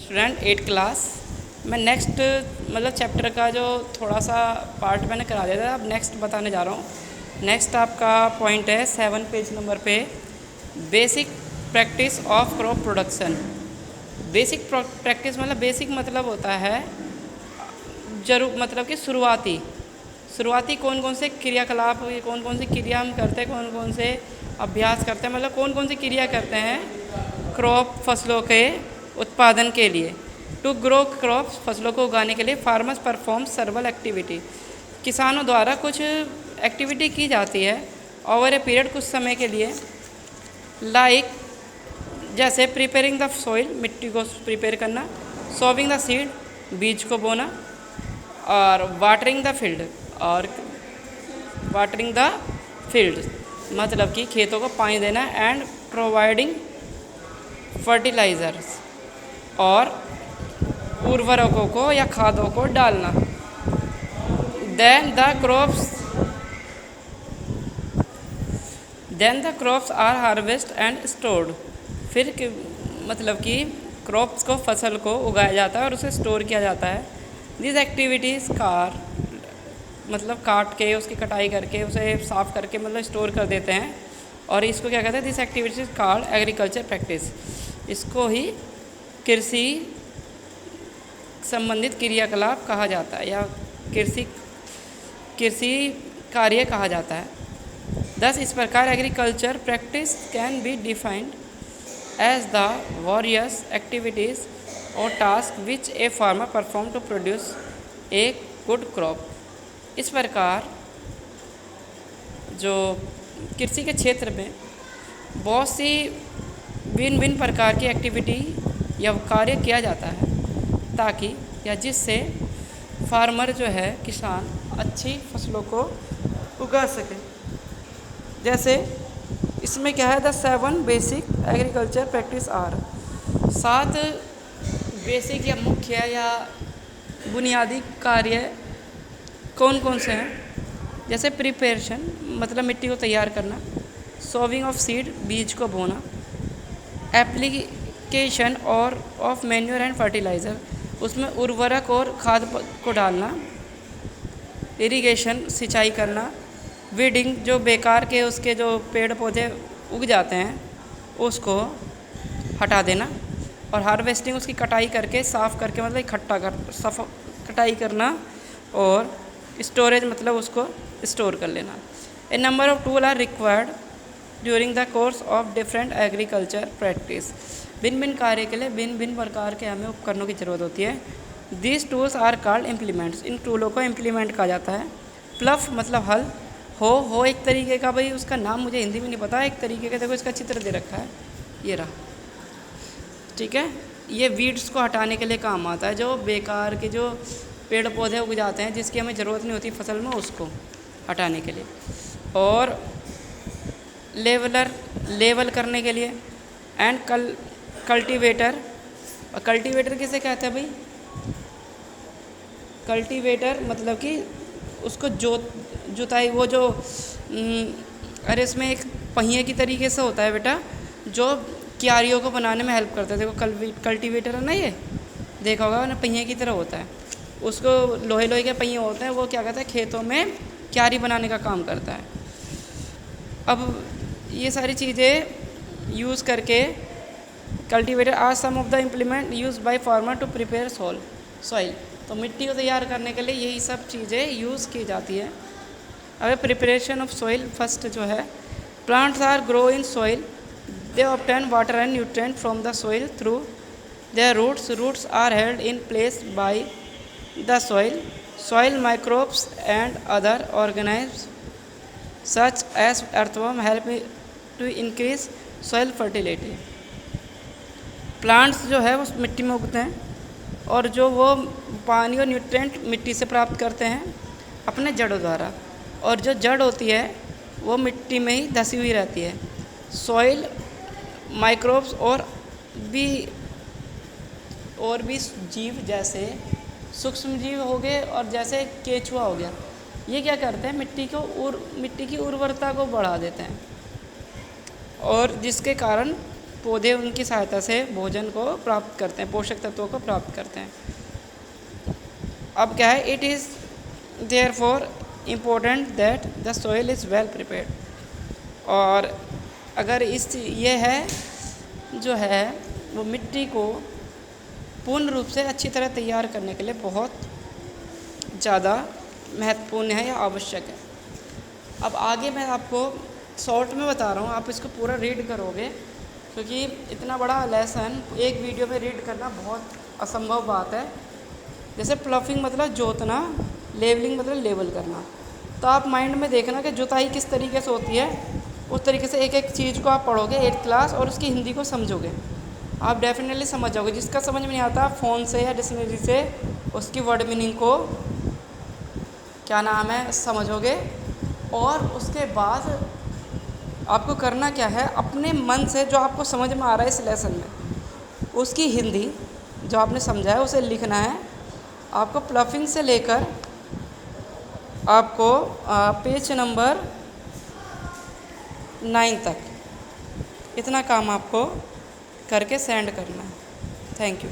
Student 8 class. मैं next मतलब chapter का जो थोड़ा सा पार्ट मैंने करा दिया था, अब नेक्स्ट बताने जा रहा हूँ। नेक्स्ट आपका पॉइंट है 7 पेज नंबर पे, basic practice of crop production. Basic practice मतलब बेसिक मतलब होता है जरूर मतलब कि शुरुआती कौन कौन से क्रियाकलाप, कौन कौन सी क्रिया हम करते हैं, कौन कौन से अभ्यास करते हैं, मतलब कौन कौन सी क्रिया करते हैं क्रॉप फसलों के उत्पादन के लिए। टू ग्रो क्रॉप फसलों को उगाने के लिए फार्मर्स परफॉर्म सर्वल एक्टिविटी। किसानों द्वारा कुछ एक्टिविटी की जाती है ओवर ए पीरियड, कुछ समय के लिए। लाइक जैसे प्रिपेयरिंग द सॉइल, मिट्टी को प्रिपेयर करना, सोविंग द सीड, बीज को बोना, और वाटरिंग द फील्ड, और वाटरिंग द फील्ड मतलब कि खेतों को पानी देना, एंड प्रोवाइडिंग फर्टिलाइजर्स और उर्वरकों को या खादों को डालना। Then the crops are harvest and stored. फिर मतलब कि क्रॉप्स को, फसल को उगाया जाता है और उसे स्टोर किया जाता है। दिस एक्टिविटीज़ मतलब काट के, उसकी कटाई करके, उसे साफ करके मतलब स्टोर कर देते हैं, और इसको क्या कहते हैं, this activities called agriculture practice. इसको ही कृषि संबंधित क्रियाकलाप कहा जाता है, या कृषि कार्य कहा जाता है। थस इस प्रकार agriculture practice can be defined as the various activities और task which a farmer perform to produce a good crop. इस प्रकार जो कृषि के क्षेत्र में बहुत सी भिन्न भिन्न प्रकार की एक्टिविटी या कार्य किया जाता है, ताकि या जिससे फार्मर जो है, किसान, अच्छी फसलों को उगा सके। जैसे इसमें क्या है, the 7 basic agriculture practice are. 7 basic या मुख्य या बुनियादी कार्य कौन कौन से हैं। जैसे प्रिपरेशन मतलब मिट्टी को तैयार करना, सोविंग ऑफ सीड बीज को बोना, एप्लीकेशन और ऑफ मैन्योर एंड फर्टिलाइज़र उसमें उर्वरक और खाद को डालना, इरिगेशन सिंचाई करना, वीडिंग जो बेकार के उसके जो पेड़ पौधे उग जाते हैं उसको हटा देना, और हार्वेस्टिंग उसकी कटाई करके साफ़ करके मतलब इकट्ठा कर कटाई करना, और स्टोरेज मतलब उसको स्टोर कर लेना। A number of tool are required during the course of different agriculture practice. भिन्न भिन्न कार्य के लिए भिन्न भिन्न प्रकार के हमें उपकरणों की ज़रूरत होती है। These tools are called implements. इन टूलों को इम्प्लीमेंट कहा जाता है। प्लफ मतलब हल, हो एक तरीके का, भाई उसका नाम मुझे हिंदी में नहीं पता, एक तरीके का, देखो इसका चित्र दे रखा है, ये रहा, ठीक है। ये वीड्स को हटाने के लिए काम आता है, जो बेकार के जो पेड़ पौधे उग जाते हैं जिसकी हमें ज़रूरत नहीं होती फसल में, उसको हटाने के लिए। और लेवल करने के लिए, एंड कल्टीवेटर। और कल्टीवेटर किसे कहते हैं भाई, कल्टीवेटर मतलब कि उसको जुताई, वो जो अरे इसमें एक पहिए की तरीके से होता है बेटा, जो क्यारियों को बनाने में हेल्प करता है। देखो कल्टीवेटर है ना, ये देखा होगा ना, पहिए की तरह होता है, उसको लोहे के पहिए होते हैं, वो क्या कहते हैं, खेतों में क्यारी बनाने का काम करता है। अब ये सारी चीज़ें यूज़ करके cultivator are some of the implement use by farmer to prepare soil. तो मिट्टी को तैयार करने के लिए यही सब चीज़ें यूज़ की जाती है। अब प्रिपरेशन ऑफ सॉइल, फर्स्ट जो है, plants are grow in soil, they obtain water and nutrient from the soil through their roots are held in place by the soil microbes and other organisms such as earthworm help to increase soil fertility। Plants जो है वो मिट्टी में उगते हैं, और जो वो पानी और न्यूट्रिएंट मिट्टी से प्राप्त करते हैं अपने जड़ों द्वारा, और जो जड़ होती है वो मिट्टी में ही धसी हुई रहती है। सॉइल माइक्रोब्स और भी जीव, जैसे सूक्ष्म जीव हो गए और जैसे केचुआ हो गया, ये क्या करते हैं, मिट्टी की उर्वरता को बढ़ा देते हैं, और जिसके कारण पौधे उनकी सहायता से भोजन को प्राप्त करते हैं, पोषक तत्वों को प्राप्त करते हैं। अब क्या है, it is therefore important that the soil is well prepared. और अगर ये है जो है वो मिट्टी को पूर्ण रूप से अच्छी तरह तैयार करने के लिए बहुत ज़्यादा महत्वपूर्ण है या आवश्यक है। अब आगे मैं आपको शॉर्ट में बता रहा हूँ, आप इसको पूरा रीड करोगे, क्योंकि इतना बड़ा लेसन एक वीडियो में रीड करना बहुत असंभव बात है। जैसे प्लफिंग मतलब जोतना, लेवलिंग मतलब लेवल करना। तो आप माइंड में देखना कि जुताई किस तरीके से होती है, उस तरीके से एक एक चीज़ को आप पढ़ोगे 8th क्लास और उसकी हिंदी को समझोगे, आप डेफिनेटली समझ जाओगे। जिसका समझ में नहीं आता फ़ोन से या डिक्शनरी से उसकी वर्ड मीनिंग को क्या नाम है समझोगे। और उसके बाद आपको करना क्या है, अपने मन से जो आपको समझ में आ रहा है इस लेसन में, उसकी हिंदी जो आपने समझा है उसे लिखना है। आपको प्लफिंग से लेकर आपको पेज नंबर 9 तक इतना काम आपको करके सेंड करना है। Thank you.